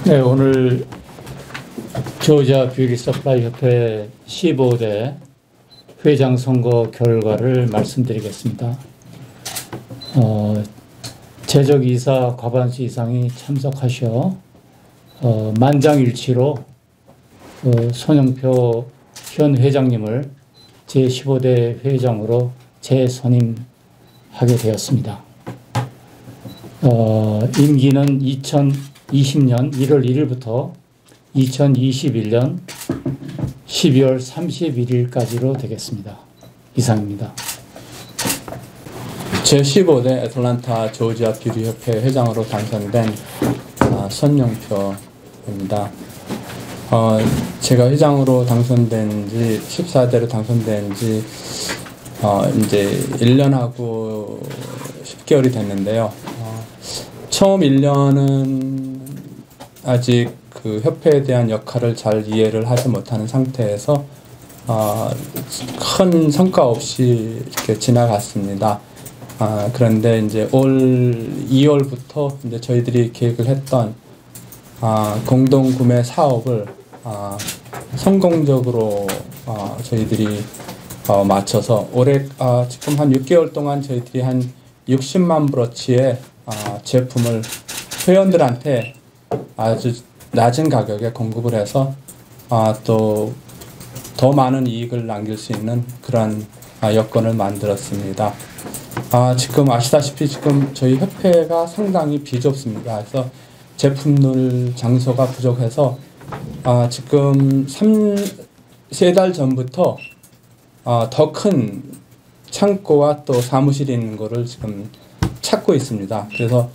네, 오늘 조지아 뷰티 서플라이 협회 15대 회장 선거 결과를 말씀드리겠습니다. 재적이사 과반수 이상이 참석하셔 만장일치로 손영표 현 회장님을 제15대 회장으로 재선임하게 되었습니다. 임기는 2020년 1월 1일부터 2021년 12월 31일까지로 되겠습니다. 이상입니다. 제15대 애틀랜타 조지아 뷰티협회 회장으로 당선된 손영표입니다. 제가 회장으로 당선된 지 14대로 당선된 지 이제 1년하고 10개월이 됐는데요. 처음 1년은 아직 그 협회에 대한 역할을 잘 이해를 하지 못하는 상태에서 큰 성과 없이 이렇게 지나갔습니다. 그런데 이제 올 2월부터 이제 저희들이 계획을 했던 공동 구매 사업을 성공적으로 저희들이 마쳐서 올해 지금 한 6개월 동안 저희들이 한 60만 브러치의 제품을 회원들한테 아주 낮은 가격에 공급을 해서 또 더 많은 이익을 남길 수 있는 그런 여건을 만들었습니다. 지금 아시다시피 지금 저희 협회가 상당히 비좁습니다. 그래서 제품 넣을 장소가 부족해서 지금 3-4달 전부터 더 큰 창고와 또 사무실이 있는 거를 지금 찾고 있습니다. 그래서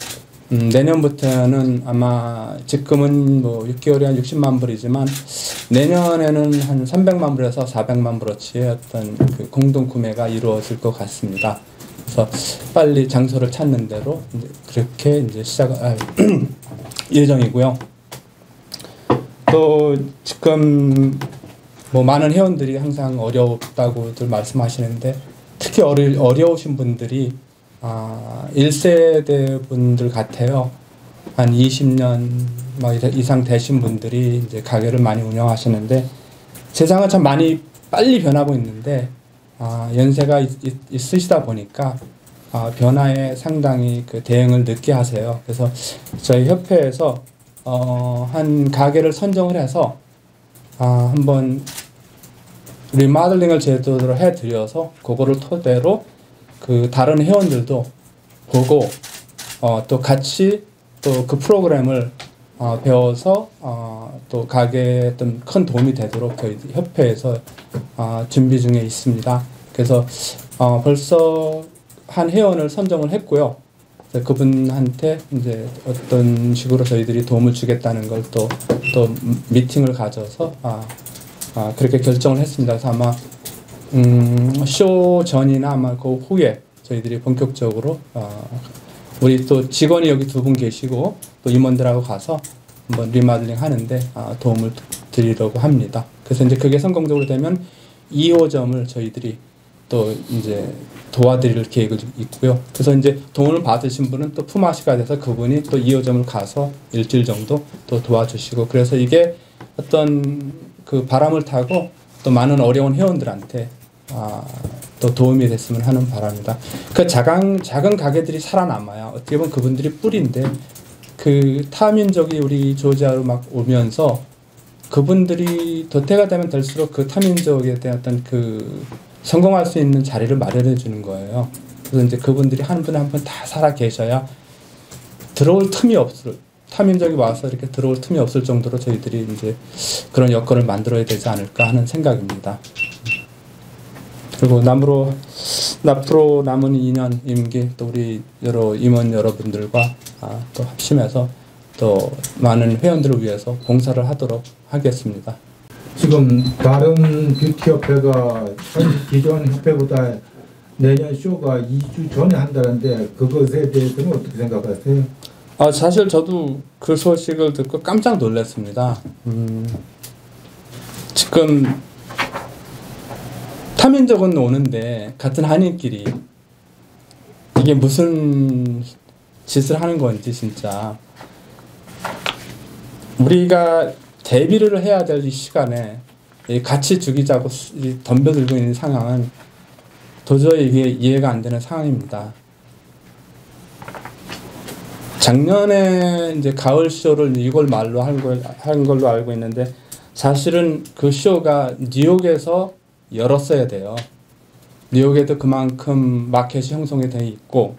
내년부터는 아마 지금은 뭐 6개월에 한 60만 불이지만 내년에는 한 300만 불에서 400만 불어치의 어떤 그 공동 구매가 이루어질 것 같습니다. 그래서 빨리 장소를 찾는 대로 이제 그렇게 이제 시작할 예정이고요. 또 지금 뭐 많은 회원들이 항상 어렵다고들 말씀하시는데 특히 어려우신 분들이 1세대 분들 같아요. 한 20년 이상 되신 분들이 이제 가게를 많이 운영하시는데 세상은 참 많이 빨리 변하고 있는데 연세가 있으시다 보니까 변화에 상당히 그 대응을 늦게 하세요. 그래서 저희 협회에서 한 가게를 선정을 해서 한번 리모델링을 제대로 해드려서 그거를 토대로 그 다른 회원들도 보고 또 같이 또 그 프로그램을 배워서 또 가게에 어떤 큰 도움이 되도록 저희 협회에서 준비 중에 있습니다. 그래서 벌써 한 회원을 선정을 했고요. 그분한테 이제 어떤 식으로 저희들이 도움을 주겠다는 걸 또 미팅을 가져서 그렇게 결정을 했습니다. 그래서 아마 쇼 전이나 아마 그 후에 저희들이 본격적으로 우리 또 직원이 여기 2분 계시고 또 임원들하고 가서 한번 리모델링 하는데 도움을 드리려고 합니다. 그래서 이제 그게 성공적으로 되면 2호점을 저희들이 또 이제 도와드릴 계획이 있고요. 그래서 이제 도움을 받으신 분은 또 품앗이가 돼서 그분이 또 2호점을 가서 일주일 정도 또 도와주시고 그래서 이게 어떤 그 바람을 타고 또 많은 어려운 회원들한테 또 도움이 됐으면 하는 바람입니다. 그 작은 가게들이 살아남아요. 어떻게 보면 그분들이 뿌리인데 그 타민족이 우리 조지아로 막 오면서 그분들이 도태가 되면 될수록 그 타민족에 대한 어떤 그 성공할 수 있는 자리를 마련해 주는 거예요. 그래서 이제 그분들이 한 분 한 분 다 살아 계셔야 들어올 틈이 없을 타민족이 와서 이렇게 들어올 틈이 없을 정도로 저희들이 이제 그런 여건을 만들어야 되지 않을까 하는 생각입니다. 그리고 앞으로 남은 2년 임기 또 우리 여러 임원 여러분들과 또 합심해서 또 많은 회원들을 위해서 봉사를 하도록 하겠습니다. 지금 다른 뷰티 협회가 기존 협회보다 내년 쇼가 2주 전에 한다는데 그것에 대해서는 어떻게 생각하세요? 사실 저도 그 소식을 듣고 깜짝 놀랐습니다. 지금 타민족은 오는데 같은 한인끼리 이게 무슨 짓을 하는 건지 진짜 우리가 대비를 해야 될 이 시간에 같이 죽이자고 덤벼들고 있는 상황은 도저히 이게 이해가 안 되는 상황입니다. 작년에 이제 가을 쇼를 6월 말로 한 걸로 알고 있는데, 사실은 그 쇼가 뉴욕에서 열었어야 돼요. 뉴욕에도 그만큼 마켓이 형성이 돼 있고,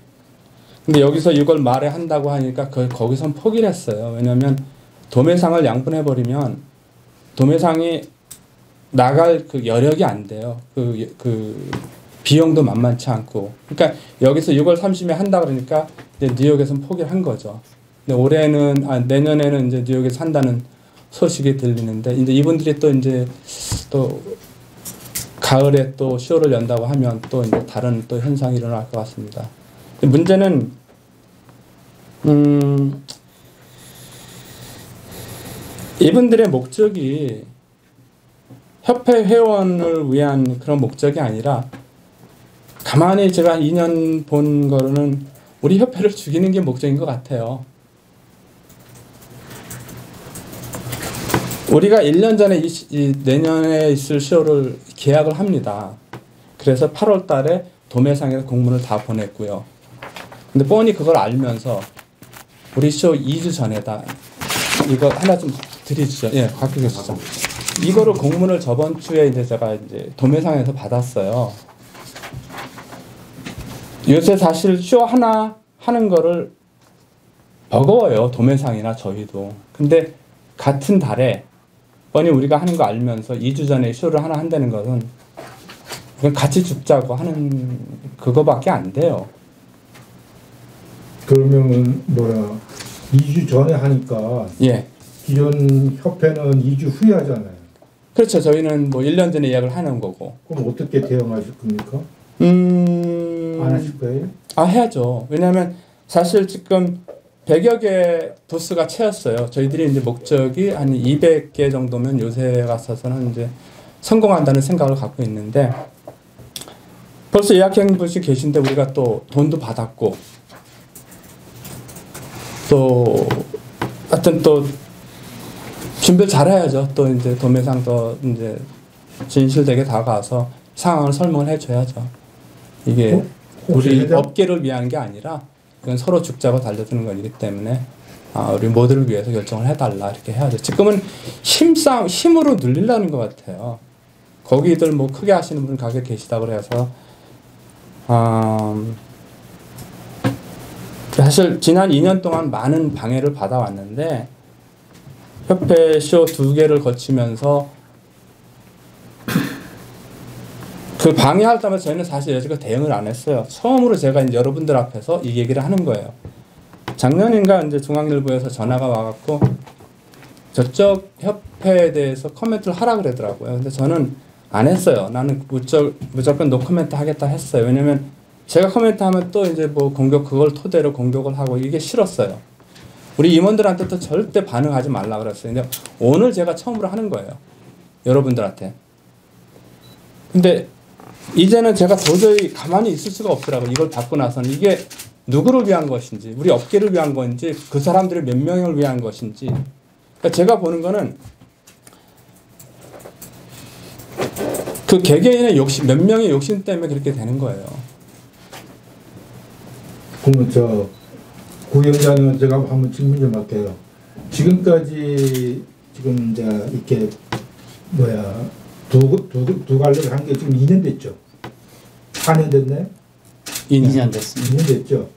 근데 여기서 6월 말에 한다고 하니까 거기선 포기를 했어요. 왜냐하면 도매상을 양분해버리면 도매상이 나갈 그 여력이 안 돼요. 그 비용도 만만치 않고. 그러니까 여기서 6월 30일에 한다 그러니까 이제 뉴욕에서는 포기를 한 거죠. 근데 올해는, 내년에는 이제 뉴욕에서 한다는 소식이 들리는데, 이제 이분들이 또 가을에 또 쇼를 연다고 하면 또 이제 다른 또 현상이 일어날 것 같습니다. 문제는, 이분들의 목적이 협회 회원을 위한 그런 목적이 아니라, 가만히 제가 2년 본 거로는 우리 협회를 죽이는 게 목적인 것 같아요. 우리가 1년 전에 내년에 있을 쇼를 계약을 합니다. 그래서 8월 달에 도매상에서 공문을 다 보냈고요. 근데 뻔히 그걸 알면서 우리 쇼 2주 전에다 이거 하나 좀 드리시죠. 예, 갖고 계시죠. 이거를 공문을 저번 주에 이제 제가 이제 도매상에서 받았어요. 요새 사실 쇼 하나 하는 거를 버거워요. 도매상이나 저희도. 근데 같은 달에 뻔히 우리가 하는 거 알면서 2주 전에 쇼를 하나 한다는 것은 그냥 같이 죽자고 하는 그거밖에 안 돼요. 그러면 2주 전에 하니까 예. 기존 협회는 2주 후에 하잖아요. 그렇죠. 저희는 뭐 1년 전에 예약을 하는 거고. 그럼 어떻게 대응하실 겁니까? 안 하실 거예요? 해야죠. 왜냐하면 사실 지금 100여 개 부스가 채웠어요. 저희들이 이제 목적이 한 200개 정도면 요새 같아서는 이제 성공한다는 생각을 갖고 있는데, 벌써 예약한 분이 계신데 우리가 또 돈도 받았고, 또 하여튼 또 준비를 잘해야죠. 또 이제 도매상 더 이제 진실되게 다가와서 상황을 설명을 해줘야죠. 이게 우리 업계를 위한 게 아니라 이건 서로 죽자고 달려드는 것이기 때문에 우리 모두를 위해서 결정을 해달라 이렇게 해야죠. 지금은 힘으로 늘리려는 것 같아요. 거기들 뭐 크게 하시는 분 가게 계시다고 그래서 사실 지난 2년 동안 많은 방해를 받아왔는데, 협회 쇼 2개를 거치면서 그 방해할 때마다 저희는 사실 여지껏 대응을 안 했어요. 처음으로 제가 이제 여러분들 앞에서 이 얘기를 하는 거예요. 작년인가 이제 중앙일보에서 전화가 와갖고 저쪽 협회에 대해서 코멘트를 하라 그러더라고요. 근데 저는 안 했어요. 나는 무조건 노 코멘트 하겠다 했어요. 왜냐면 제가 코멘트 하면 또 이제 뭐 그걸 토대로 공격을 하고 이게 싫었어요. 우리 임원들한테도 절대 반응하지 말라 그랬어요. 근데 오늘 제가 처음으로 하는 거예요. 여러분들한테. 근데 이제는 제가 도저히 가만히 있을 수가 없더라고요. 이걸 받고 나서는 이게 누구를 위한 것인지, 우리 업계를 위한 건지, 그 사람들이 몇 명을 위한 것인지. 그러니까 제가 보는 거는 그 개개인의 욕심, 몇 명의 욕심 때문에 그렇게 되는 거예요. 그러면 구위원장님은 제가 한번 질문 좀 할게요. 지금까지 지금 이제 이렇게 두 갈래를 한 게 지금 2년 됐죠? 4년 됐나요? 2년 됐습니다. 2년 됐죠?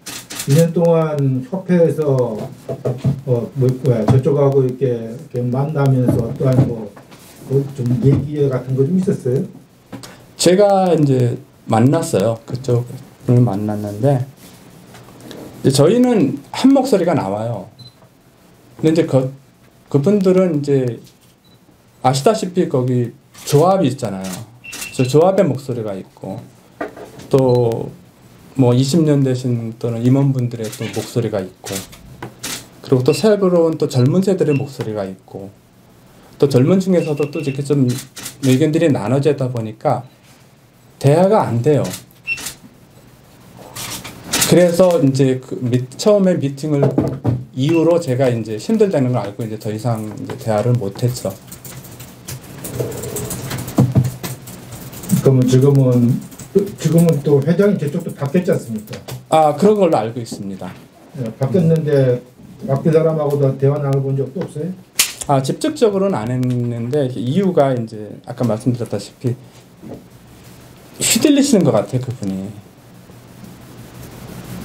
2년 동안 협회에서 저쪽하고 이렇게 만나면서 어떠한 좀 얘기 같은 거 좀 있었어요? 제가 이제 만났어요. 그쪽을 만났는데, 이제 저희는 한 목소리가 나와요. 근데 이제 그분들은 이제 아시다시피 거기 조합이 있잖아요. 저 조합의 목소리가 있고, 또 뭐 20년 되신 또는 임원분들의 또 목소리가 있고, 그리고 또 새로운 또 젊은 세대의 목소리가 있고, 또 젊은 중에서도 또 이렇게 좀 의견들이 나눠지다 보니까 대화가 안 돼요. 그래서 이제 처음에 미팅을 이후로 제가 이제 힘들다는 걸 알고 이제 더 이상 이제 대화를 못했죠. 그러면 지금은 또 회장이 저쪽도 바뀌었지 않습니까? 아, 그런 걸로 알고 있습니다. 네, 바뀌었는데 바뀐 사람하고도 대화 나눠본 적도 없어요? 아, 직접적으로는 안 했는데 이유가 이제 아까 말씀드렸다시피 휘둘리시는 것 같아요, 그분이.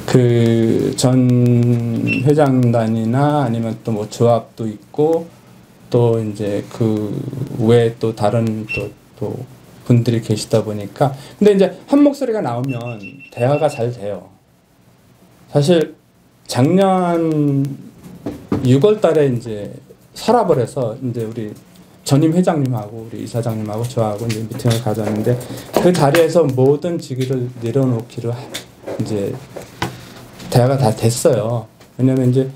그 전 회장단이나 아니면 또 뭐 조합도 있고 또 이제 그 외에 또 다른 또 분들이 계시다 보니까 근데 이제 한 목소리가 나오면 대화가 잘 돼요. 사실 작년 6월 달에 이제 설합을 해서 이제 우리 전임 회장님하고 우리 이사장님하고 저하고 이제 미팅을 가졌는데 그 자리에서 모든 직위를 내려놓기로 이제 대화가 다 됐어요. 왜냐면 이제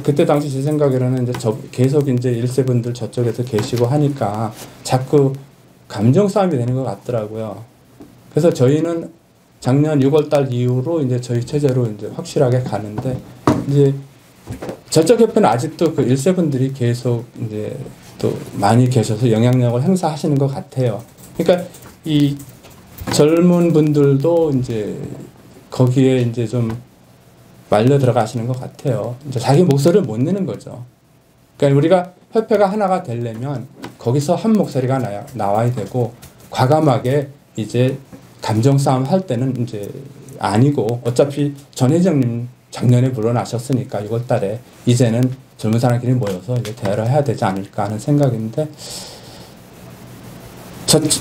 그때 당시 제 생각에는 이제 계속 이제 1세분들 저쪽에서 계시고 하니까 자꾸 감정 싸움이 되는 것 같더라고요. 그래서 저희는 작년 6월 달 이후로 이제 저희 체제로 이제 확실하게 가는데 이제 저쪽 협회는 아직도 그 1세분들이 계속 이제 또 많이 계셔서 영향력을 행사하시는 것 같아요. 그러니까 이 젊은 분들도 이제 거기에 이제 좀 말려 들어가시는 것 같아요. 이제 자기 목소리를 못 내는 거죠. 그러니까 우리가 협회가 하나가 되려면 거기서 한 목소리가 나와야 되고 과감하게 이제 감정 싸움 할 때는 이제 아니고 어차피 전 회장님 작년에 물러나셨으니까 6월 달에 이제는 젊은 사람끼리 모여서 이제 대화를 해야 되지 않을까 하는 생각인데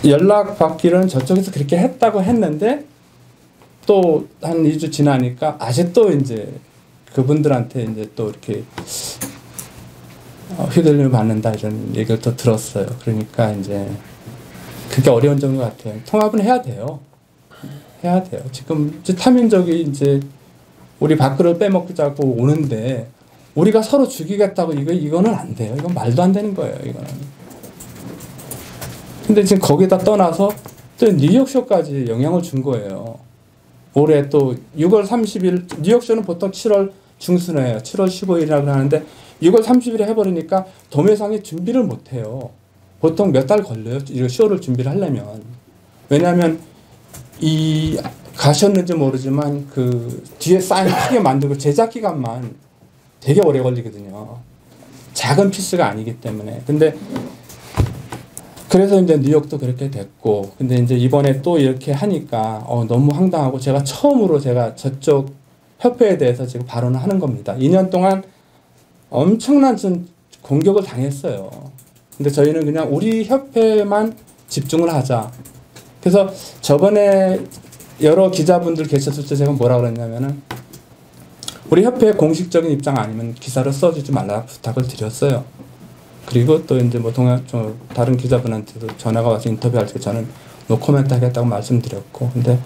연락 받기로는 저쪽에서 그렇게 했다고 했는데 또 한 2주 지나니까 아직도 이제 그분들한테 이제 또 이렇게 휘둘림을 받는다 이런 얘기를 또 들었어요. 그러니까 이제 그게 어려운 점인 것 같아요. 통합은 해야 돼요. 해야 돼요. 지금 타민족이 이제 우리 밥그릇 빼먹자고 오는데 우리가 서로 죽이겠다고 이거는 안 돼요. 이건 말도 안 되는 거예요. 이거는. 근데 지금 거기다 떠나서 또 뉴욕쇼까지 영향을 준 거예요. 올해 또 6월 30일 뉴욕쇼는 보통 7월 중순이에요. 7월 15일이라고 하는데 6월 30일에 해버리니까 도매상이 준비를 못해요. 보통 몇 달 걸려요. 이 쇼를 준비를 하려면. 왜냐하면 가셨는지 모르지만 그 뒤에 사인 크게 만들고 제작 기간만 되게 오래 걸리거든요. 작은 피스가 아니기 때문에. 근데 그래서 이제 뉴욕도 그렇게 됐고, 근데 이제 이번에 또 이렇게 하니까 너무 황당하고 제가 처음으로 저쪽 협회에 대해서 지금 발언을 하는 겁니다. 2년 동안 엄청난 공격을 당했어요. 근데 저희는 그냥 우리 협회만 집중을 하자. 그래서 저번에 여러 기자분들 계셨을 때 제가 뭐라 그랬냐면은 우리 협회의 공식적인 입장 아니면 기사를 써주지 말라 부탁을 드렸어요. 그리고 또 이제 뭐 다른 기자분한테도 전화가 와서 인터뷰할 때 저는 노코멘트 하겠다고 말씀드렸고, 근데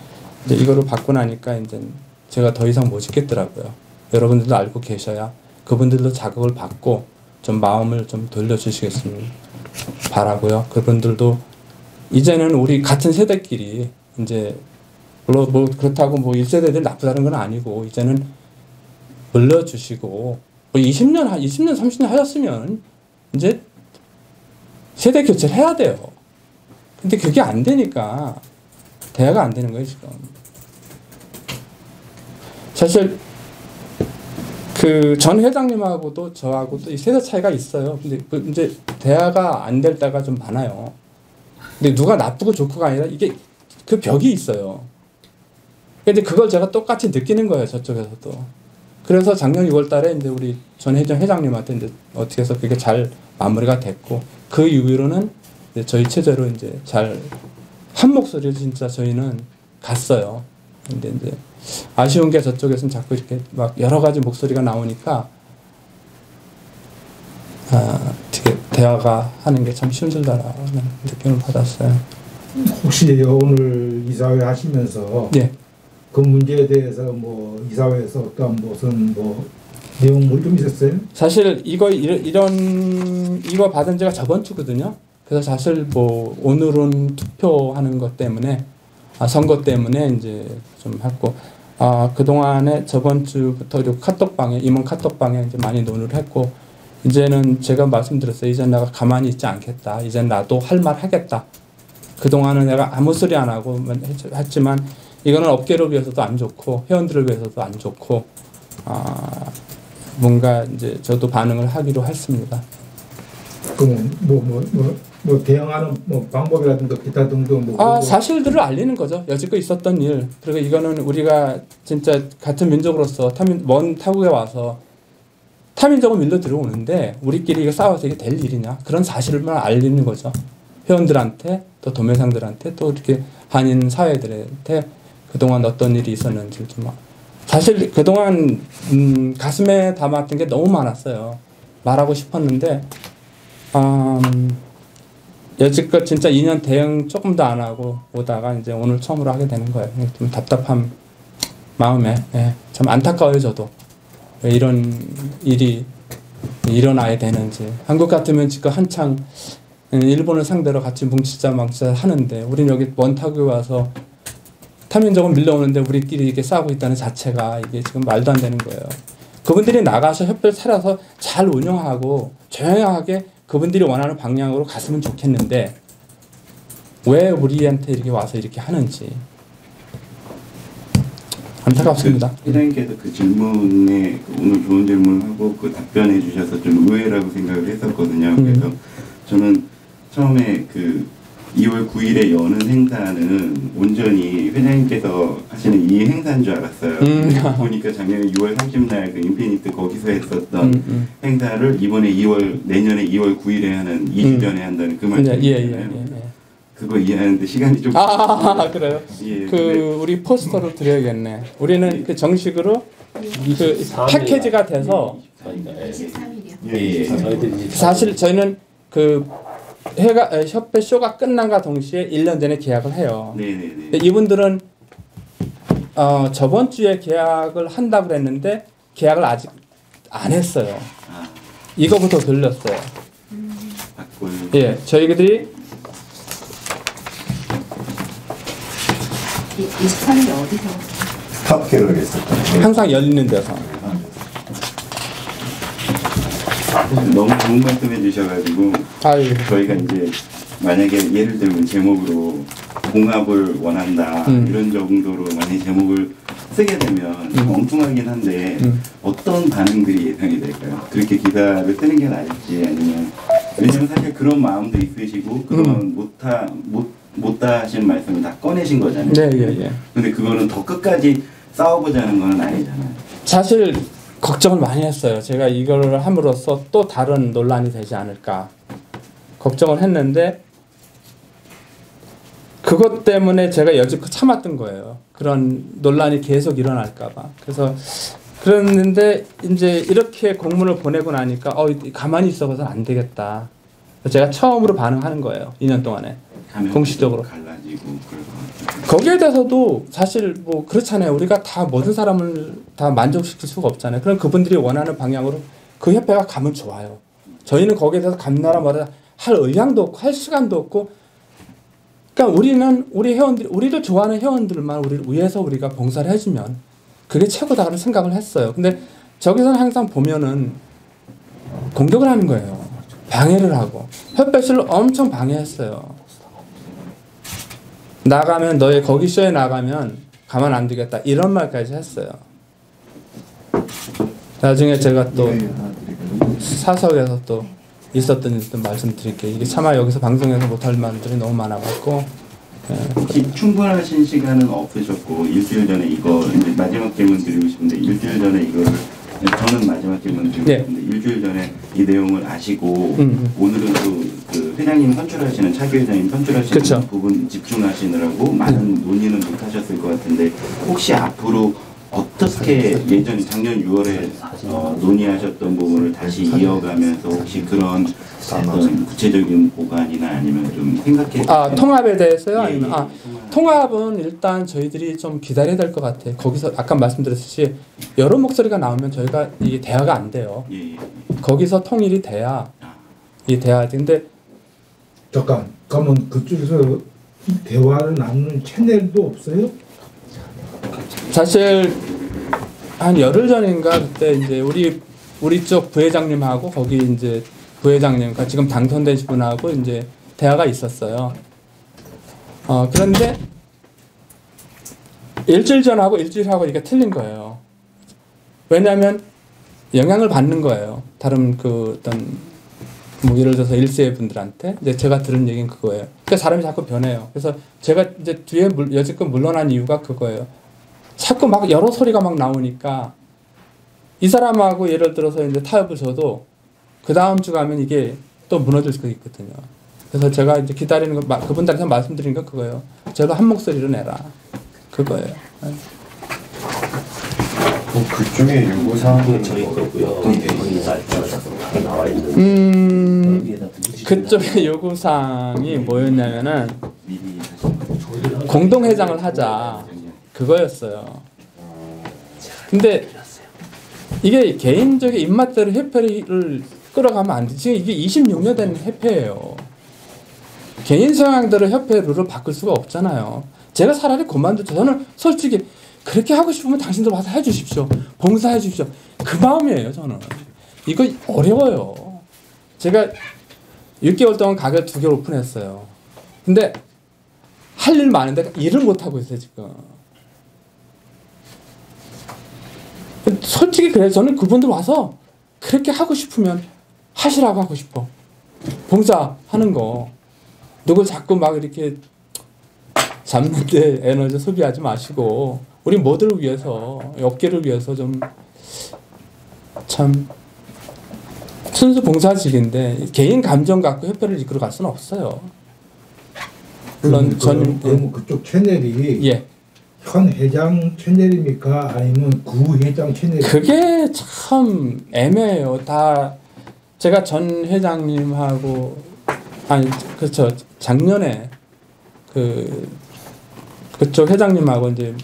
이제 이거를 받고 나니까 이제 제가 더 이상 못 있겠더라고요. 여러분들도 알고 계셔야 그분들도 자극을 받고 좀 마음을 좀 돌려주시겠으면 바라고요. 그분들도 이제는 우리 같은 세대끼리 이제 물론 뭐 그렇다고 뭐 1세대들 나쁘다는 건 아니고 이제는 물러주시고 뭐 20년 30년 하셨으면 이제 세대 교체를 해야 돼요. 근데 그게 안 되니까 대화가 안 되는 거예요, 지금. 사실 그 전 회장님하고도 저하고도 이 세대 차이가 있어요. 근데 이제 대화가 안 될 때가 좀 많아요. 근데 누가 나쁘고 좋고가 아니라 이게 그 벽이 있어요. 근데 그걸 제가 똑같이 느끼는 거예요, 저쪽에서도. 그래서 작년 6월 달에 이제 우리 전 회장님한테 이제 어떻게 해서 그게 잘 마무리가 됐고, 그 이후로는 이제 저희 체제로 이제 잘 한 목소리로 진짜 저희는 갔어요. 근데 이제 아쉬운 게 저쪽에서는 자꾸 이렇게 막 여러 가지 목소리가 나오니까 되게 대화가 하는 게 참 힘들다라는 느낌을 받았어요. 혹시 오늘 이사회 하시면서 예. 그 문제에 대해서 뭐 이사회에서 어떤 무슨 뭐 내용물 좀 있었어요? 사실 이거 받은 지가 저번 주거든요. 그래서 사실 뭐 오늘은 투표하는 것 때문에 선거 때문에 이제 좀 했고 그동안에 저번 주부터 그리고 카톡방에, 임원 카톡방에 이제 많이 논의를 했고, 이제는 제가 말씀드렸어요. 이제 내가 가만히 있지 않겠다. 이제 나도 할 말 하겠다. 그동안은 내가 아무 소리 안 하고 했지만, 이거는 업계를 위해서도 안 좋고, 회원들을 위해서도 안 좋고, 뭔가 이제 저도 반응을 하기로 했습니다. 그럼 뭐 대응하는 뭐 방법이라든가 기타 등등 뭐 사실들을 알리는 거죠. 여지껏 있었던 일. 그리고 이거는 우리가 진짜 같은 민족으로서 먼 타국에 와서 타민족은 밀려 들어오는데 우리끼리 이거 싸워서 이게 될 일이냐? 그런 사실만 알리는 거죠. 회원들한테 또 도매상들한테 또 이렇게 한인 사회들한테 그동안 어떤 일이 있었는지 좀 사실 그동안 가슴에 담았던 게 너무 많았어요. 말하고 싶었는데 여지껏 진짜 2년 대응 조금도 안 하고 오다가 이제 오늘 처음으로 하게 되는 거예요. 좀 답답한 마음에 참 안타까워요. 저도 왜 이런 일이 일어나야 되는지. 한국 같으면 지금 한창 일본을 상대로 같이 뭉치자 망치자 하는데 우린 여기 먼 타국에 와서 타민족은 밀려오는데 우리끼리 이렇게 싸우고 있다는 자체가 이게 지금 말도 안 되는 거예요. 그분들이 나가서 협회를 차려서 잘 운영하고 조용하게 그분들이 원하는 방향으로 갔으면 좋겠는데 왜 우리한테 이렇게 와서 이렇게 하는지 안타깝습니다. 회장님께서 그 질문에 오늘 좋은 질문하고 그 답변해 주셔서 좀 의외라고 생각을 했었거든요. 그래서 저는 처음에 그 2월 9일에 여는 행사는 온전히 회장님께서 하시는 이 행사인 줄 알았어요. 보니까 작년에 6월 30날 그 인피니트 거기서 했었던 행사를 이번에 내년에 2월 9일에 하는 2주 전에 한다는 그 말씀이잖아요. 그거 이해하는데 시간이 좀 그래요? 우리 포스터로 드려야겠네. 우리는 그 정식으로 그 패키지가 돼서 23일이요. 사실 저희는 그 협회 쇼가 끝난과 동시에 1년 전에 계약을 해요. 근데 이분들은 저번 주에 계약을 한다고 그랬는데 계약을 아직 안 했어요. 이거부터 들렸어요. 저희들이 23일에 어디서? 탑계를 했었던 항상 열리는 데서. 너무 좋은 말씀 해주셔가지고 저희가 이제 만약에 예를 들면 제목으로 봉합을 원한다 이런 정도로 만약에 제목을 쓰게 되면 엉뚱하긴 한데 어떤 반응들이 예상이 될까요? 그렇게 기사를 쓰는 게 나을지 아니면 왜냐면 사실 그런 마음도 있으시고 그동안 못다 하신 말씀을 다 꺼내신 거잖아요. 근데 그거는 더 끝까지 싸워보자는 건 아니잖아요. 사실 걱정을 많이 했어요. 제가 이걸 함으로써 또 다른 논란이 되지 않을까 걱정을 했는데 그것 때문에 제가 여지껏 참았던 거예요. 그런 논란이 계속 일어날까 봐. 그래서 그랬는데 이제 이렇게 공문을 보내고 나니까 가만히 있어봐서 안 되겠다. 제가 처음으로 반응하는 거예요. 2년 동안에 공식적으로. 거기에 대해서도 사실 뭐 그렇잖아요. 우리가 다 모든 사람을 다 만족시킬 수가 없잖아요. 그럼 그분들이 원하는 방향으로 그 협회가 가면 좋아요. 저희는 거기에 대해서 감나라 말을 할 의향도 없고 할 시간도 없고 그러니까 우리는 우리 회원들 우리를 좋아하는 회원들만 우리를 위해서 우리가 봉사를 해주면 그게 최고다라는 생각을 했어요. 근데 저기서는 항상 보면은 공격을 하는 거예요. 방해를 하고 협회실을 엄청 방해했어요. 나가면 너의 거기 쇼에 나가면 가만 안 두겠다 이런 말까지 했어요. 나중에 제가 또 사석에서 또 있었던 일도 말씀드릴게요. 이게 차마 여기서 방송에서 못할 말들이 너무 많아갖고 혹시 충분하신 시간은 없으셨고 일주일 전에 이거 이제 마지막 질문 드리고 싶은데 일주일 전에 이거를 저는 마지막 질문 드리고 싶은데 일주일 전에 이 내용을 아시고 오늘은 또 그 회장님 선출하시는 차기 회장님 선출하시는 부분 집중하시느라고 많은 논의는 못하셨을 것 같은데 혹시 앞으로 어떻게 예전에 작년 6월에 논의하셨던 부분을 다시 이어가면서 혹시 그런 어떤 구체적인 보관이나 아니면 좀 생각해 통합에 대해서요? 아니면 통합은 일단 저희들이 좀 기다려야 될 것 같아요. 거기서 아까 말씀드렸듯이 여러 목소리가 나오면 저희가 이게 대화가 안 돼요. 거기서 통일이 돼야 이 대화지. 근데 잠깐 그러면 그쪽에서 대화를 나누는 채널도 없어요? 사실 한 열흘 전인가 그때 이제 우리 쪽 부회장님하고 거기 이제 부회장님과 지금 당선되신 분하고 이제 대화가 있었어요. 그런데 일주일 전하고 일주일하고 이게 틀린 거예요. 왜냐하면 영향을 받는 거예요. 다른 그 어떤 뭐 예를 들어서 1세 분들한테 이제 제가 들은 얘기는 그거예요. 그러니까 사람이 자꾸 변해요. 그래서 제가 이제 뒤에 여지껏 물러난 이유가 그거예요. 자꾸 막 여러 소리가 막 나오니까 이 사람하고 예를 들어서 이제 타협을 줘도 그 다음 주 가면 이게 또 무너질 수가 있거든요. 그래서 제가 이제 기다리는 거 그분들한테 말씀드린 건 그거예요. 저도 한 목소리로 내라. 그거예요. 그쪽에 요구사항은 저희 거고요. 어떤 내용이 나와 있는. 그쪽의 요구사항이 뭐였냐면은 공동회장을 하자 그거였어요. 근데 이게 개인적인 입맛대로 협회를 끌어가면 안 돼. 지금 이게 26년 된 협회예요. 개인 성향대로 협회 룰을 바꿀 수가 없잖아요. 제가 차라리 그만두죠. 저는 솔직히 그렇게 하고 싶으면 당신들 와서 해주십시오. 봉사해 주십시오. 그 마음이에요, 저는. 이거 어려워요. 제가 6개월 동안 가게 2개 오픈했어요. 근데 할 일 많은데 일을 못하고 있어요, 지금. 솔직히 그래서 저는 그분들 와서 그렇게 하고 싶으면 하시라고 하고 싶어. 봉사하는 거. 누굴 자꾸 막 이렇게 잡는데 에너지 소비하지 마시고 우리 모두를 위해서 업계를 위해서 좀 참 순수 봉사직인데 개인 감정 갖고 협회를 이끌어 갈 수는 없어요. 물론 저는 너무 그쪽 채널이 예. 현 회장 채널입니까? 아니면 구 회장 채널? 그게 참 애매해요. 다 제가 전 회장님하고 아니 그렇죠. 작년에 그쪽 회장님하고 이제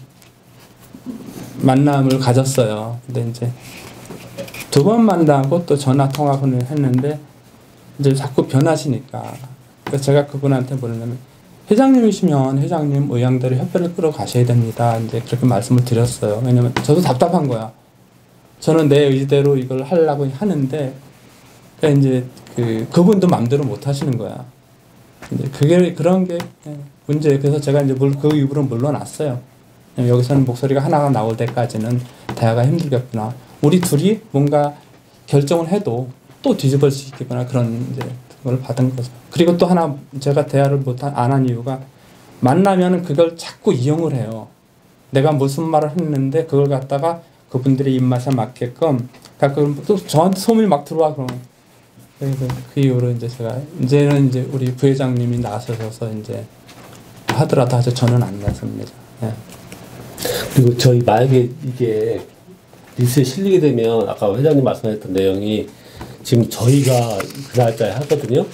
만남을 가졌어요. 근데 이제 2번 만나고 또 전화 통화를 했는데 이제 자꾸 변하시니까 그래서 제가 그분한테 뭐냐면 회장님이시면 회장님 의향대로 협회를 끌어 가셔야 됩니다. 이제 그렇게 말씀을 드렸어요. 왜냐면 저도 답답한 거야. 저는 내 의지대로 이걸 하려고 하는데 그러니까 이제 그분도 마음대로 못 하시는 거야. 이제 그게 그런 게 문제예요. 그래서 제가 이제 그 이후로 물러났어요. 여기서는 목소리가 하나가 나올 때까지는 대화가 힘들겠구나. 우리 둘이 뭔가 결정을 해도 또 뒤집을 수 있겠구나. 그런 이제 그걸 받은 거죠. 그리고 또 하나 제가 대화를 안 한 이유가 만나면은 그걸 자꾸 이용을 해요. 내가 무슨 말을 했는데 그걸 갖다가 그분들의 입맛에 맞게끔 그러니까 또 저한테 소문이 막 들어와 그러면 그래서 그 이후로 이제 제가 이제는 이제 우리 부회장님이 나서셔서 이제 하더라도 아주 저는 안 나섭니다. 예. 그리고 저희 만약에 이게 리스트에 실리게 되면 아까 회장님 말씀하셨던 내용이 지금 저희가 그 날짜에 하거든요.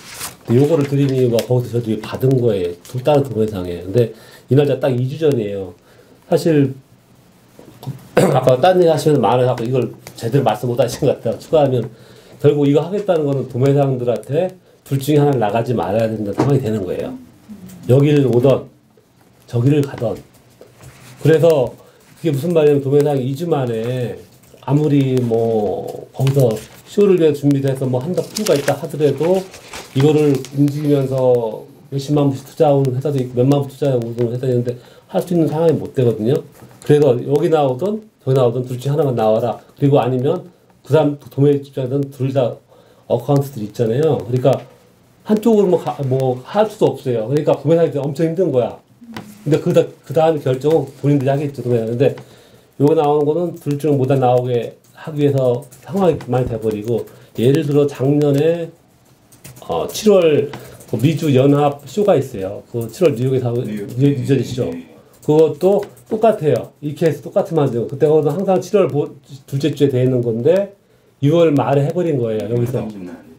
근데 요거를 드린 이유가 거기서 저도 받은 거예요. 다른 동영상에. 근데 이 날짜 딱 2주 전이에요. 사실 아까 딴 일 하시면 말을 하고 이걸 제대로 말씀 못 하신 것 같아요. 추가하면 결국 이거 하겠다는 거는 도매상들한테 둘 중에 하나를 나가지 말아야 된다는 상황이 되는 거예요. 여기를 오던 저기를 가던. 그래서 그게 무슨 말이냐면 도매상이 2주 만에 아무리 뭐 거기서 쇼를 위해 준비돼서 뭐 한다 프로가 있다 하더라도 이거를 움직이면서 몇십만 불씩 투자하는 회사도 있고 몇만 불 투자하는 회사도 있는데 할 수 있는 상황이 못 되거든요. 그래서 여기 나오던 저기 나오던 둘 중에 하나만 나와라. 그리고 아니면 그 다음 도매 입장에서는 둘 다 어카운트들이 있잖아요. 그러니까 한쪽으로 뭐 할 수도 없어요. 그러니까 구매사기 엄청 힘든 거야. 근데 그 다음 결정은 본인들이 하겠죠. 근데 요거 나오는 거는 둘 중 모두 나오게 하기 위해서 상황이 많이 돼버리고 예를 들어 작년에 7월 그 미주 연합 쇼가 있어요. 그 7월 뉴욕에서 하고 뉴저지시죠. 그것도 똑같아요. 이 케이스 똑같은 말이죠. 그때는 항상 7월 둘째 주에 돼 있는 건데 6월 말에 해버린 거예요. 여기서.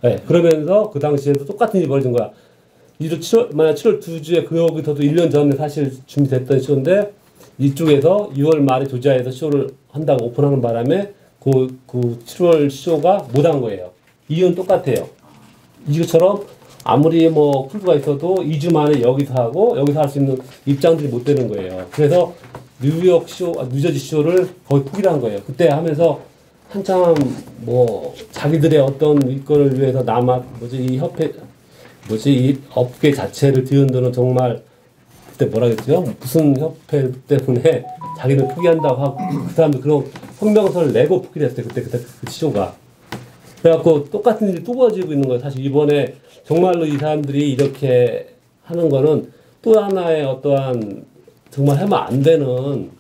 네, 그러면서 그 당시에도 똑같은 일이 벌어진 거야. 만약 7월 2주에 여기서도 1년 전에 사실 준비됐던 쇼인데 이쪽에서 6월 말에 조지아에서 쇼를 한다고 오픈하는 바람에 그 7월 쇼가 못한 거예요. 이유는 똑같아요. 이것처럼 아무리 뭐 풀브가 있어도 2주 만에 여기서 하고 여기서 할 수 있는 입장들이 못 되는 거예요. 그래서 뉴욕 쇼, 뉴저지 쇼를 거의 포기를 한 거예요. 그때 하면서 한참 뭐 자기들의 어떤 일거를 위해서 이 협회 이 업계 자체를 뒤흔드는 정말 그때 뭐라 그랬죠? 무슨 협회 때문에 자기를 포기한다고 하고 그 사람들 그런 성명서를 내고 포기를 했어요. 그때 그 쇼가. 그래갖고 똑같은 일이 또 벌어지고 있는 거예요. 사실 이번에 정말로 이 사람들이 이렇게 하는 거는 또 하나의 어떠한 정말 하면 안 되는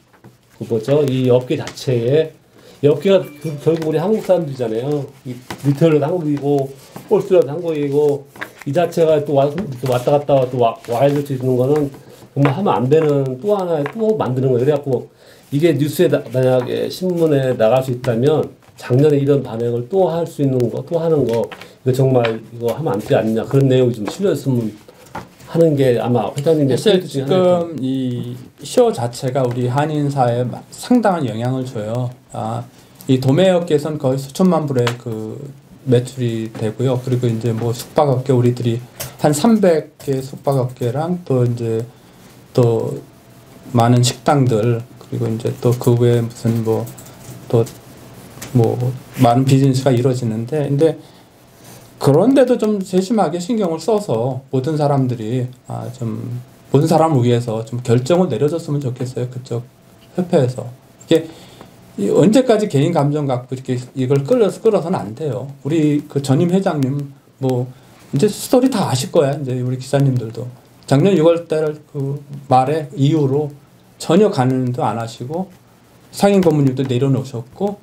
그 뭐죠? 이 업계 자체에 이 업계가 결국 우리 한국 사람들이잖아요. 이 리테일러도 한국이고 홀스레도 한국이고 이 자체가 또 왔다 갔다 또 와야 될 수 있는 거는 정말 하면 안 되는 또 하나의 또 만드는 거예요. 그래갖고 이게 뉴스에 만약에 신문에 나갈 수 있다면 작년에 이런 반응을 또 할 수 있는 거, 또 하는 거 이거 정말 이거 하면 안 되지 않냐 그런 내용이 좀 실렸으면 하는 게 아마 회장님의 사실 지금 이 쇼 자체가 우리 한인 사회에 상당한 영향을 줘요. 이 도매업계에서는 거의 수천만 불의 그 매출이 되고요. 그리고 이제 뭐 숙박업계 우리들이 한 300개 숙박업계랑 또 이제 또 많은 식당들 그리고 이제 또 그 외에 무슨 뭐 또 뭐 많은 비즈니스가 이루어지는데 근데 그런데도 좀 세심하게 신경을 써서 모든 사람들이 좀 모든 사람을 위해서 좀 결정을 내려줬으면 좋겠어요. 그쪽 협회에서. 이게 언제까지 개인 감정 갖고 이렇게 이걸 끌어서는 안 돼요. 우리 그 전임 회장님 뭐 이제 스토리 다 아실 거야. 이제 우리 기사님들도 작년 6월달 그 말에 이후로 전혀 간음도 안 하시고 상임 고문님도 내려놓으셨고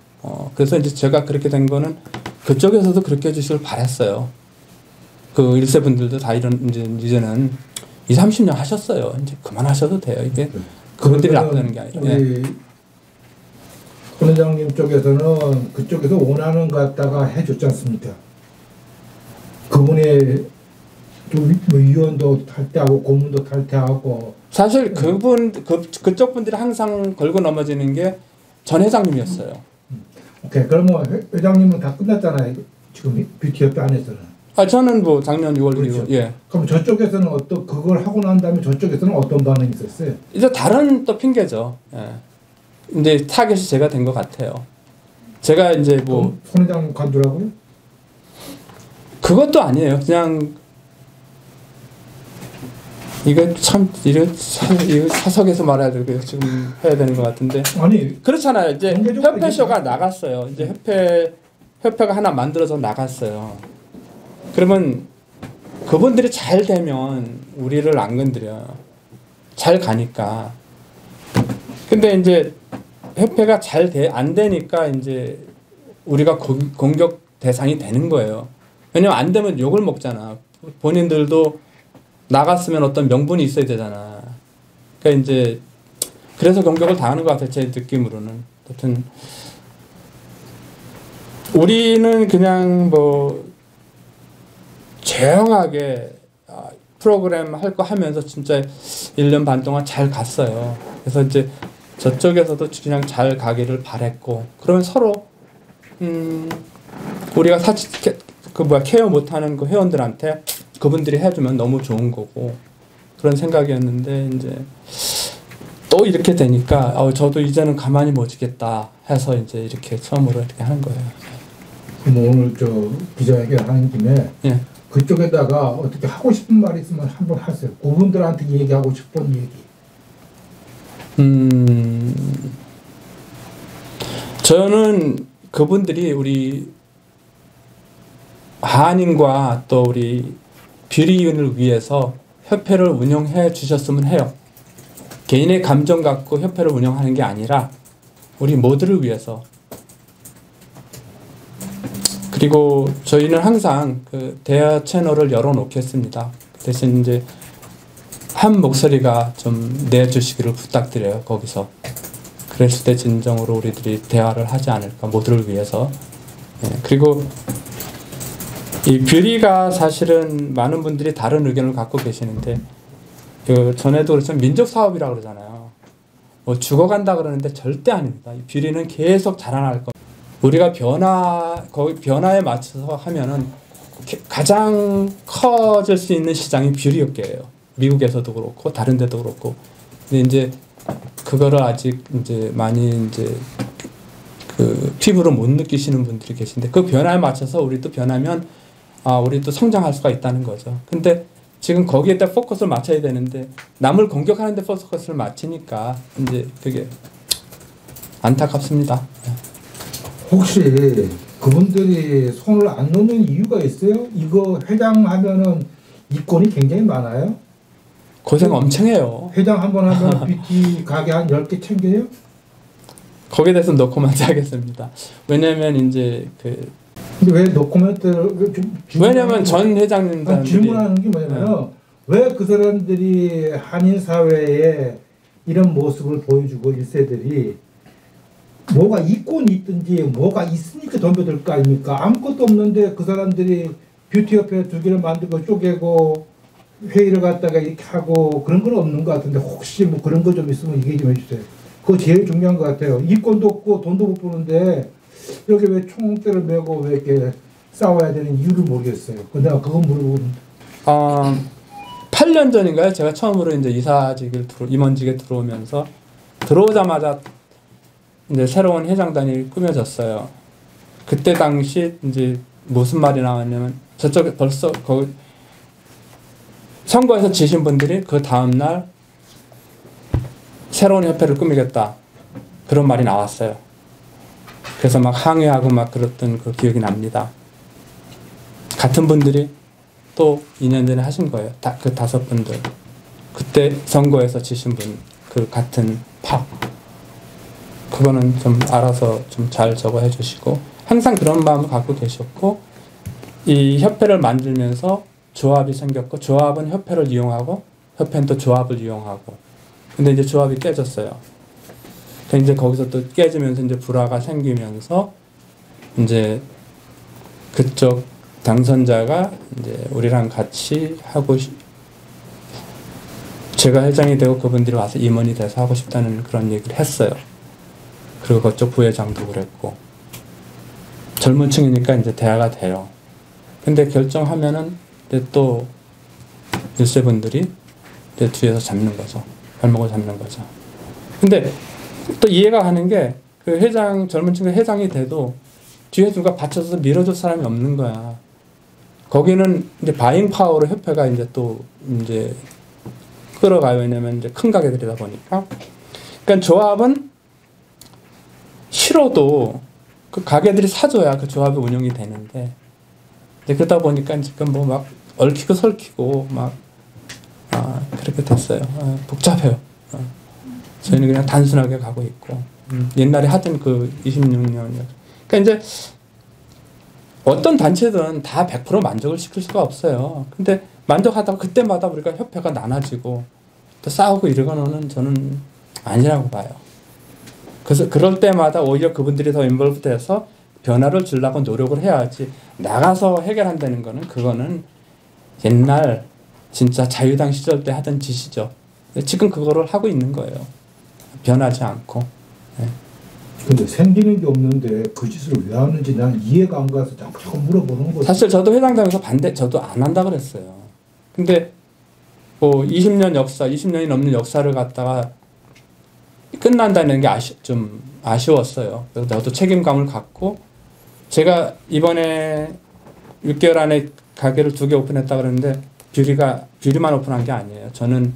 그래서 이제 제가 그렇게 된 거는 그쪽에서도 그렇게 해주시길 바랬어요. 그 1세 분들도 다 이제는 20, 30년 하셨어요. 이제 그만하셔도 돼요. 이게 그분들이 나쁘다는 게 아니라. 우리 손 회장님 쪽에서는 그쪽에서 원하는 것 갖다가 해줬지 않습니까? 그분의 위원도 탈퇴하고 고문도 탈퇴하고 사실 그쪽 분들이 항상 걸고 넘어지는 게 전 회장님이었어요. 오케이. 그러면 회장님은 다 끝났잖아요. 지금 뷰티협회 안에서는. 저는 뭐 작년 6월 그렇죠. 1일 예. 그럼 저쪽에서는 그걸 하고 난 다음에 저쪽에서는 어떤 반응이 있었어요? 이제 다른 또 핑계죠. 예. 이제 타겟이 제가 된 것 같아요. 제가 이제 뭐 손 회장님 관두라고요? 그것도 아니에요. 그냥 이거 사석에서 말해야 되고 지금 해야 되는 것 같은데. 아니 그렇잖아요. 이제 협회쇼가 나갔어요. 이제 협회가 하나 만들어서 나갔어요. 그러면 그분들이 잘 되면 우리를 안 건드려. 잘 가니까. 근데 이제 협회가 안 되니까 이제 우리가 공격 대상이 되는 거예요. 왜냐면 안 되면 욕을 먹잖아. 본인들도 나갔으면 어떤 명분이 있어야 되잖아. 그러니까 이제 그래서 공격을 당하는 것 같아요. 제 느낌으로는. 하여튼 우리는 그냥 뭐 조용하게 프로그램 할 거 하면서 진짜 1년 반 동안 잘 갔어요. 그래서 이제 저쪽에서도 그냥 잘 가기를 바랬고 그러면 서로 우리가 케어 못하는 그 회원들한테 그분들이 해주면 너무 좋은 거고 그런 생각이었는데 이제 또 이렇게 되니까 저도 이제는 가만히 못 지겠다 해서 이제 이렇게 처음으로 이렇게 하는 거예요. 그럼 오늘 기자회견 하는 김에 예. 그쪽에다가 어떻게 하고 싶은 말이 있으면 한번 하세요. 그분들한테 얘기하고 싶은 얘기. 저는 그분들이 우리 한인과 또 우리 뷰리윤을 위해서 협회를 운영해 주셨으면 해요. 개인의 감정 갖고 협회를 운영하는 게 아니라 우리 모두를 위해서. 그리고 저희는 항상 그 대화 채널을 열어놓겠습니다. 대신 이제 한 목소리가 좀 내주시기를 부탁드려요. 거기서. 그랬을 때 진정으로 우리들이 대화를 하지 않을까. 모두를 위해서. 그리고 이 뷰리가 사실은 많은 분들이 다른 의견을 갖고 계시는데 그 전에도 그렇지만 민족 사업이라고 그러잖아요. 뭐 죽어간다 그러는데 절대 아닙니다. 이 뷰리는 계속 자라날 겁니다. 우리가 변화에 맞춰서 하면은 가장 커질 수 있는 시장이 뷰리업계예요. 미국에서도 그렇고 다른 데도 그렇고. 근데 이제 그거를 아직 이제 많이 이제 그 피부로 못 느끼시는 분들이 계신데 그 변화에 맞춰서 우리도 변하면 우리도 성장할 수가 있다는 거죠. 근데 지금 거기에다 포커스를 맞춰야 되는데 남을 공격하는 데 포커스를 맞추니까 이제 그게 안타깝습니다. 혹시 그분들이 손을 안 놓는 이유가 있어요? 이거 회장하면은 이권이 굉장히 많아요? 고생 엄청 해요. 회장 한 번 하면 뷰티 가게 한 10개 챙겨요? 거기에 대해서 노코멘트 하겠습니다. 왜냐면 이제 그 근데 왜 노코멘트를 왜냐면 전 회장님들 질문하는 게 뭐냐면 왜 그 사람들이 한인 사회에 이런 모습을 보여주고 1세들이 뭐가 이권이 있든지 뭐가 있으니까 덤벼들 거 아닙니까? 아무것도 없는데 그 사람들이 뷰티협회 2개를 만들고 쪼개고 회의를 갖다가 이렇게 하고 그런 건 없는 것 같은데 혹시 뭐 그런 거 좀 있으면 얘기 좀 해주세요. 그거 제일 중요한 것 같아요. 이권도 없고 돈도 못 버는데 여기 왜 총대를 메고 왜 이렇게 싸워야 되는 이유를 모르겠어요. 내가 그건 물어보는. 8년 전인가요? 제가 처음으로 이제 임원직에 들어오면서 들어오자마자 이제 새로운 회장단이 꾸며졌어요. 그때 당시 이제 무슨 말이 나왔냐면 저쪽에 벌써 거기 선거에서 지신 분들이 그 다음 날 새로운 협회를 꾸미겠다 그런 말이 나왔어요. 그래서 막 항의하고 막 그랬던 그 기억이 납니다. 같은 분들이 또 2년 전에 하신 거예요. 그 5분들 그때 선거에서 지신 분 그 같은 파 그거는 좀 알아서 좀 잘 적어 해주시고 항상 그런 마음을 갖고 계셨고 이 협회를 만들면서 조합이 생겼고 조합은 협회를 이용하고 협회는 또 조합을 이용하고 근데 이제 조합이 깨졌어요. 이제 거기서 또 깨지면서 이제 불화가 생기면서 이제 그쪽 당선자가 이제 우리랑 같이 하고 제가 회장이 되고 그분들이 와서 임원이 돼서 하고 싶다는 그런 얘기를 했어요. 그리고 그쪽 부회장도 그랬고 젊은 층이니까 이제 대화가 돼요. 근데 결정하면은 또 1세분들이 뒤에서 잡는 거죠. 발목을 잡는 거죠. 근데 또 이해가 가는 게 그 회장 젊은 층의 회장이 돼도 뒤에 누가 받쳐서 밀어줄 사람이 없는 거야. 거기는 이제 바잉 파워로 협회가 이제 또 이제 끌어가요. 왜냐면 이제 큰 가게들이다 보니까. 그러니까 조합은 싫어도 그 가게들이 사줘야 그 조합이 운영이 되는데 그러다 보니까 지금 뭐 막 얽히고 설키고 막 그렇게 됐어요. 복잡해요. 저희는 그냥 단순하게 가고 있고 옛날에 하던 그 26년이요. 그러니까 이제 어떤 단체든 다 100% 만족을 시킬 수가 없어요. 근데 만족하다가 그때마다 우리가 협회가 나눠지고 또 싸우고 이러고는 저는 아니라고 봐요. 그래서 그럴 때마다 오히려 그분들이 더 인볼브 돼서 변화를 주려고 노력을 해야지 나가서 해결한다는 거는 그거는 옛날 진짜 자유당 시절 때 하던 짓이죠. 지금 그거를 하고 있는 거예요. 변하지 않고. 네. 근데 생기는 게 없는데 그 짓을 왜 하는지 난 이해가 안 가서 자꾸 물어보는 거죠. 사실 저도 회장당에서 저도 안 한다 그랬어요. 근데 뭐 20년 역사, 20년이 넘는 역사를 갖다가 끝난다는 게 좀 아쉬웠어요. 그래서 저도 책임감을 갖고 제가 이번에 6개월 안에 가게를 2개 오픈했다 그러는데 뷰리만 오픈한 게 아니에요. 저는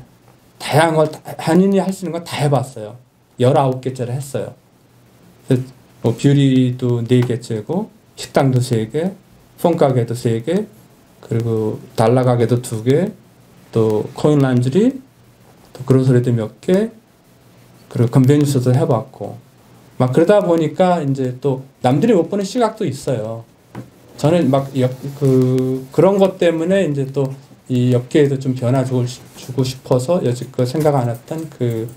다양한 걸 한인이 할 수 있는 건 다 해봤어요. 19개째를 했어요. 뭐 뷰리도 4개째고 식당도 3개, 폰가게도 3개, 그리고 달러 가게도 2개, 또 코인 란드리, 또 그로서리도 몇 개, 그리고 컨벤션도 해봤고 막 그러다 보니까 이제 또 남들이 못 보는 시각도 있어요. 저는 막 그런 것 때문에 이제 또 이 업계에도 좀 변화 주고 싶어서 여지껏 생각 안 했던 그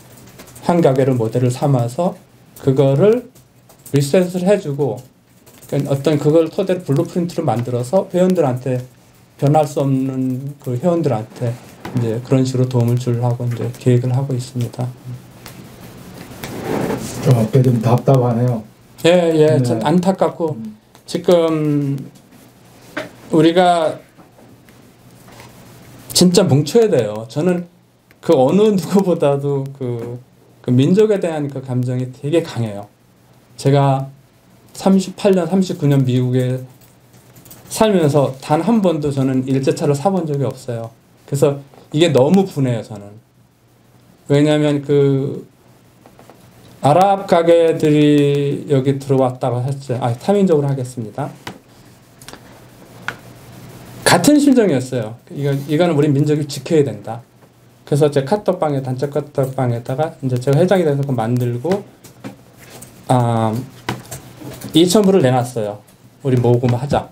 한 가게를 모델을 삼아서 그거를 리셋을 해주고 그러니까 어떤 그걸 토대로 블루프린트를 만들어서 회원들한테 변할 수 없는 그 회원들한테 이제 그런 식으로 도움을 주려고 이제 계획을 하고 있습니다. 좀 답답하네요. 예, 참 안타깝고 지금 우리가 진짜 뭉쳐야 돼요. 저는 그 어느 누구보다도 그 그 민족에 대한 그 감정이 되게 강해요. 제가 38년, 39년 미국에 살면서 단 한 번도 저는 일제차를 사본 적이 없어요. 그래서 이게 너무 분해요, 저는. 왜냐하면 그 아랍 가게들이 여기 들어왔다고 했어요. 타민적으로 하겠습니다. 같은 심정이었어요. 이거는 우리 민족이 지켜야 된다. 그래서 제 카톡방에, 단체 카톡방에다가 이제 제가 회장이 돼서 그거 만들고 2,000불을 내놨어요. 우리 모금하자.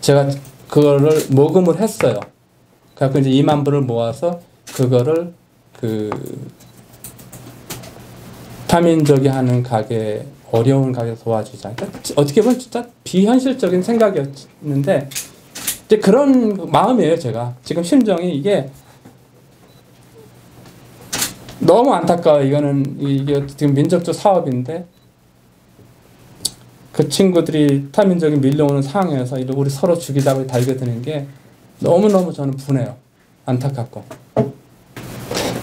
제가 그거를 모금을 했어요. 그래서 이제 2만 불을 모아서 그거를 그 타민족이 하는 가게, 어려운 가게 도와주자. 그러니까 어떻게 보면 진짜 비현실적인 생각이었는데 이제 그런 마음이에요, 제가. 지금 심정이 이게 너무 안타까워요. 이게 지금 민족적 사업인데 그 친구들이 타민족이 밀려오는 상황에서 우리 서로 죽이자고 달겨드는 게 너무너무 저는 분해요. 안타깝고.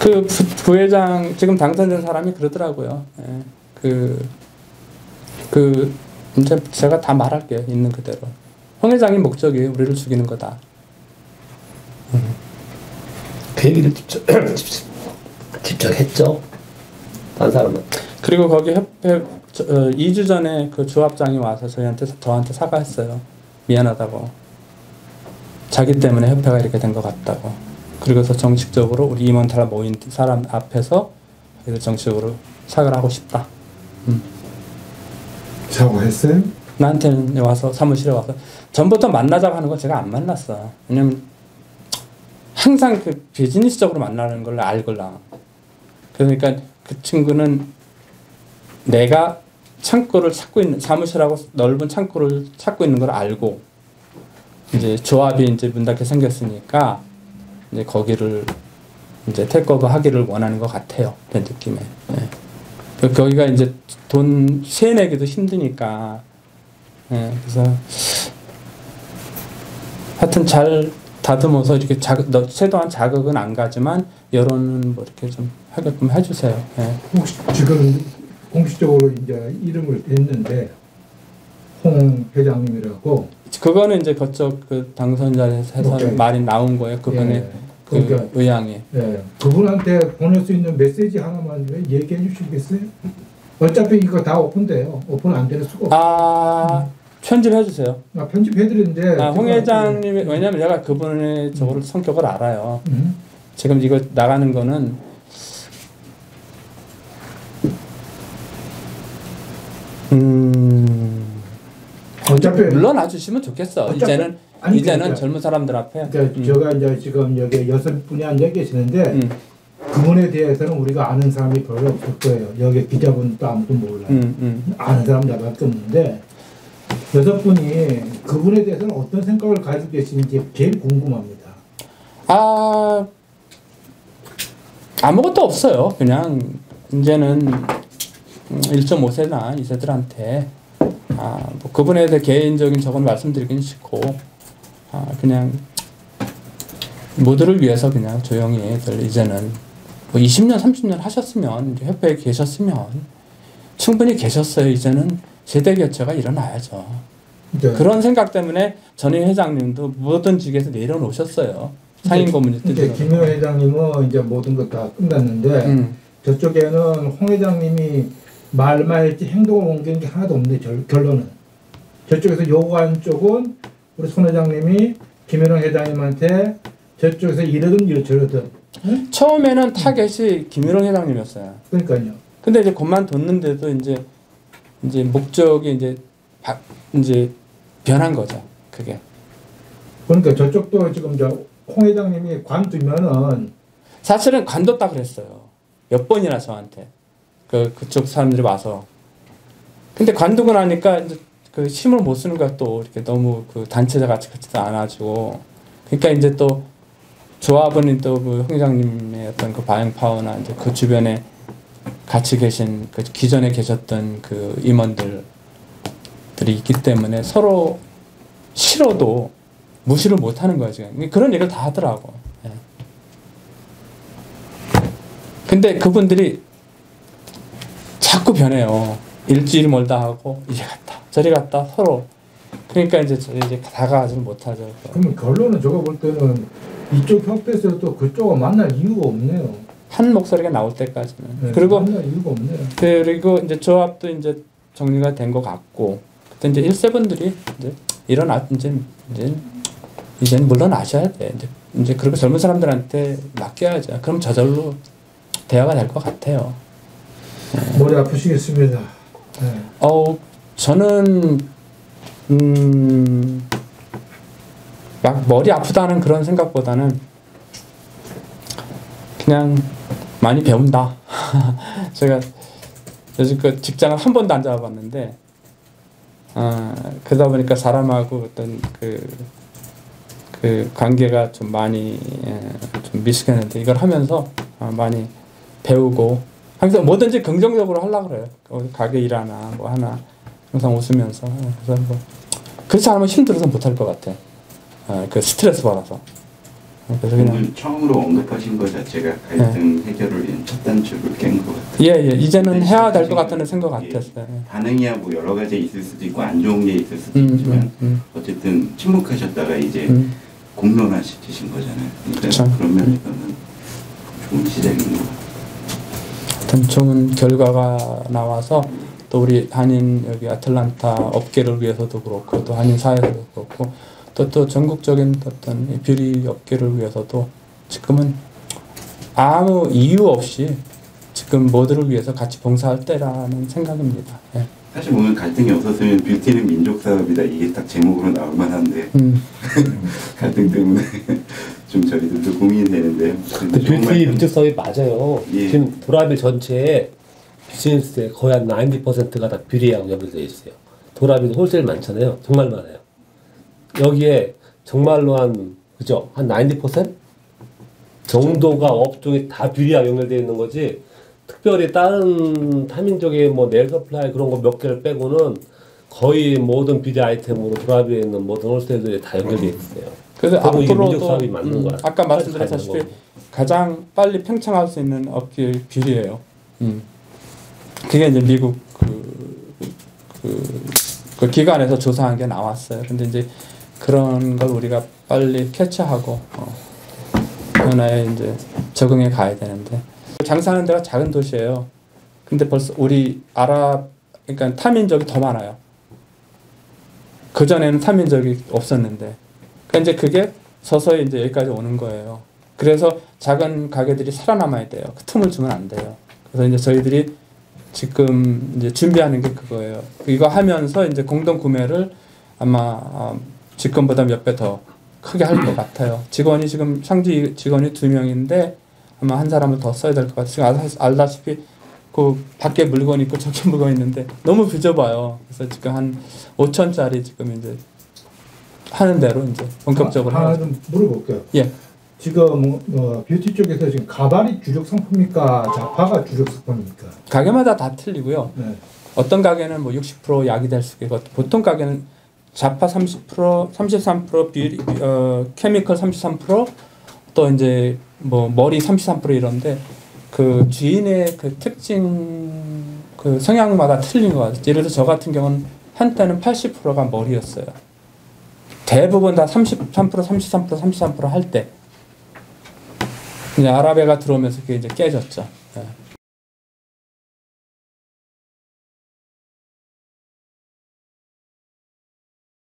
그 부회장 지금 당선된 사람이 그러더라고요. 이제 제가 다 말할게요. 있는 그대로. 홍 회장이 목적이 우리를 죽이는 거다. 그 얘기를 직접 했죠. 다른 사람은. 그리고 거기 협회 2주 전에 그 조합장이 와서 저한테 사과했어요. 미안하다고. 자기 때문에 협회가 이렇게 된 것 같다고. 그리고서 정식적으로 우리 임원들 모인 사람 앞에서 정식적으로 사과를 하고 싶다. 사과했어요? 나한테는 와서 사무실에 와서 전부터 만나자고 하는 거 제가 안 만났어. 왜냐면 항상 그 비즈니스적으로 만나는 걸 알걸라. 그러니까 그 친구는 내가 창고를 찾고 있는, 사무실하고 넓은 창고를 찾고 있는 걸 알고 이제 조합이 이제 문 닫게 생겼으니까 이제 거기를 이제 테이크오버 하기를 원하는 것 같아요. 그 느낌에. 네. 거기가 이제 돈 세내기도 힘드니까. 네. 그래서 하여튼 잘 다듬어서 이렇게 최대한 자극은 안 가지만 여론은 뭐 이렇게 좀 하게끔 해주세요. 네. 혹시 지금 공식적으로 이제 이름을 냈는데 홍 회장님이라고. 그거는 이제 그쪽 그 당선자에서 말이 나온 거예요. 그분의 예. 그 그러니까, 의향이. 예. 그분한테 보낼 수 있는 메시지 하나만 얘기해 주시겠어요? 어차피 이거 다 오픈돼요. 오픈 안 될 수가 없어요. 편집해 주세요. 편집해 드리는데. 홍 회장님이 왜냐면 내가 그분의 저걸 성격을 알아요. 지금 이거 나가는 거는 어차피 물러나 주시면 좋겠어. 이제는 그러니까, 젊은 사람들 앞에. 그러니까 제가 이제 지금 여기 6분이 앉아 계시는데 그분에 대해서는 우리가 아는 사람이 별로 없을 거예요. 여기 기자분도 아무도 몰라요. 아는 사람 나밖에 없는데 6분이 그분에 대해서는 어떤 생각을 가지고 계시는지 제일 궁금합니다. 아무것도 없어요. 그냥 이제는 1.5세나 2세들한테 뭐 그분에 대해 개인적인 저건 말씀드리긴 싫고 그냥 모두를 위해서 그냥 조용히 이제는 뭐 20년 30년 하셨으면 이제 협회에 계셨으면 충분히 계셨어요. 이제는 세대 교체가 일어나야죠. 네. 그런 생각 때문에 전임 회장님도 모든 직에서 내려놓으셨어요. 상임 고문이 뜨죠. 김효 회장님은 이제 모든 것 다 끝났는데 저쪽에는 홍 회장님이 말만 했지 행동을 옮기는 게 하나도 없는데 결론은 저쪽에서 요구한 쪽은 우리 손 회장님이 김현웅 회장님한테 저쪽에서 이러든 저러든. 응? 처음에는 타겟이 김현웅 회장님이었어요. 그러니까요. 근데 이제 그만뒀는데도 이제 목적이 이제 변한 거죠. 그게. 그러니까 저쪽도 지금 홍 회장님이 관두면은 사실은 관뒀다 그랬어요. 몇 번이나 저한테 그쪽 사람들이 와서. 근데 관두고 나니까 이제 그 힘을 못 쓰는 거야. 또 이렇게 너무 그 단체자 같이도 안아주고. 그러니까 이제 또 조합은 또 그 홍 회장님의 어떤 그 바잉 파워나 이제 그 주변에 같이 계신 그 기존에 계셨던 그 임원들이 있기 때문에 서로 싫어도 무시를 못 하는 거야, 지금. 그런 얘기를 다 하더라고. 예. 근데 그분들이 자꾸 변해요. 일주일 멀다 하고 이리 갔다 저리 갔다 서로. 그러니까 이제 다가가지 못하죠. 그러면 결론은 제가 볼 때는 이쪽 협회에서 또 그쪽과 만날 이유가 없네요. 한 목소리가 나올 때까지는. 네, 그리고 만날 이유가 없네요. 그리고 이제 조합도 이제 정리가 된 것 같고, 그때 이제 1세분들이 이제 일어나 이제 물러나셔야 돼. 이제 그리고 젊은 사람들한테 맡겨야죠. 그럼 저절로 대화가 될 것 같아요. 머리 아프시겠습니다. 네. 저는 막 머리 아프다는 그런 생각보다는 그냥 많이 배운다. 제가 여지껏 직장을 한 번도 안 잡아봤는데, 그러다 보니까 사람하고 어떤 그 관계가 좀 많이 좀 미숙했는데, 이걸 하면서 많이 배우고, 항상 뭐든지 긍정적으로 하려고 그래요. 가게 일하나 뭐 하나 항상 웃으면서. 그래서 뭐 그렇지 않으면 힘들어서 못할 것 같아. 그 스트레스 받아서. 그래서 그냥 오늘 처음으로 언급하신 것 자체가 갈등 해결을 위한 첫 단추를 깬 것 같아요. 예, 이제는 해야 될 것 같다는 생각 같았어요. 반응이야 뭐 여러 가지 있을 수도 있고 안 좋은 게 있을 수도 있지만 어쨌든 침묵하셨다가 이제 공론화시키신 거잖아요. 그러니까 그쵸. 그런 면에서는 좋은 시작인 것 같아요. 하여튼 좋은 결과가 나와서 또 우리 한인 여기 아틀란타 업계를 위해서도 그렇고 또 한인 사회도 그렇고 또 전국적인 어떤 뷰티 업계를 위해서도 지금은 아무 이유 없이 지금 모두를 위해서 같이 봉사할 때라는 생각입니다. 예. 사실 오늘 갈등이 없었으면 뷰티는 민족 사업이다 이게 딱 제목으로 나올 만한데 갈등 때문에 좀 저희들도 고민이 되는데요. 근데 뷰티 민족 사업이 맞아요. 예. 지금 도라미 전체에 비즈니스의 거의 한 90%가 다 뷰티하고 연결되어 있어요. 도라미도 홀세일 많잖아요. 정말 많아요. 여기에 정말로 한 90% 정도가 업종이 다 뷰티하고 연결되어 있는 거지. 특별히 다른 타민족의 뭐 네일 서플라이 그런 거 몇 개를 빼고는 거의 모든 뷰티 아이템으로 도라미에 있는 모든 홀세일들이 다 연결되어 있어요. 그래서 민족 사업이 맞는 거야. 아까 말씀드렸다시피 가장 빨리 팽창할 수 있는 업계 뷰티예요. 그게 이제 미국 그 기관에서 조사한 게 나왔어요. 근데 이제 그런 걸 우리가 빨리 캐치하고 변화에 이제 적응해 가야 되는데, 장사하는 데가 작은 도시예요. 근데 벌써 우리 그러니까 타민족이 더 많아요. 그 전에는 타민족이 없었는데, 그러니까 이제 그게 서서히 이제 여기까지 오는 거예요. 그래서 작은 가게들이 살아남아야 돼요. 그 틈을 주면 안 돼요. 그래서 이제 저희들이 지금 이제 준비하는 게 그거예요. 이거 하면서 이제 공동 구매를 아마 직권보다 몇 배 더 크게 할 것 같아요. 직원이 지금 상지 직원이 2명인데 아마 한 사람을 더 써야 될 것 같아요. 지금 알다시피 그 밖에 물건 있고 저기 물건 있는데 너무 비좁아요. 그래서 지금 한 5천짜리 지금 이제 하는 대로 이제 본격적으로 하나 좀 물어볼게요. 예. 지금 뷰티 쪽에서 지금 가발이 주력 상품입니까? 자파가 주력 상품입니까? 가게마다 다 틀리고요. 네. 어떤 가게는 뭐 60% 약이 될 수 있고, 보통 가게는 자파 30%, 33%, 케미컬 33%, 또 이제 뭐 머리 33% 이런데 그 주인의 그 특징, 그 성향마다 틀린 것 같아요. 예를 들어 저 같은 경우는 한때는 80%가 머리였어요. 대부분 다 33%, 33%할 때. 이제 아랍에가 들어오면서 그게 이제 깨졌죠. 예.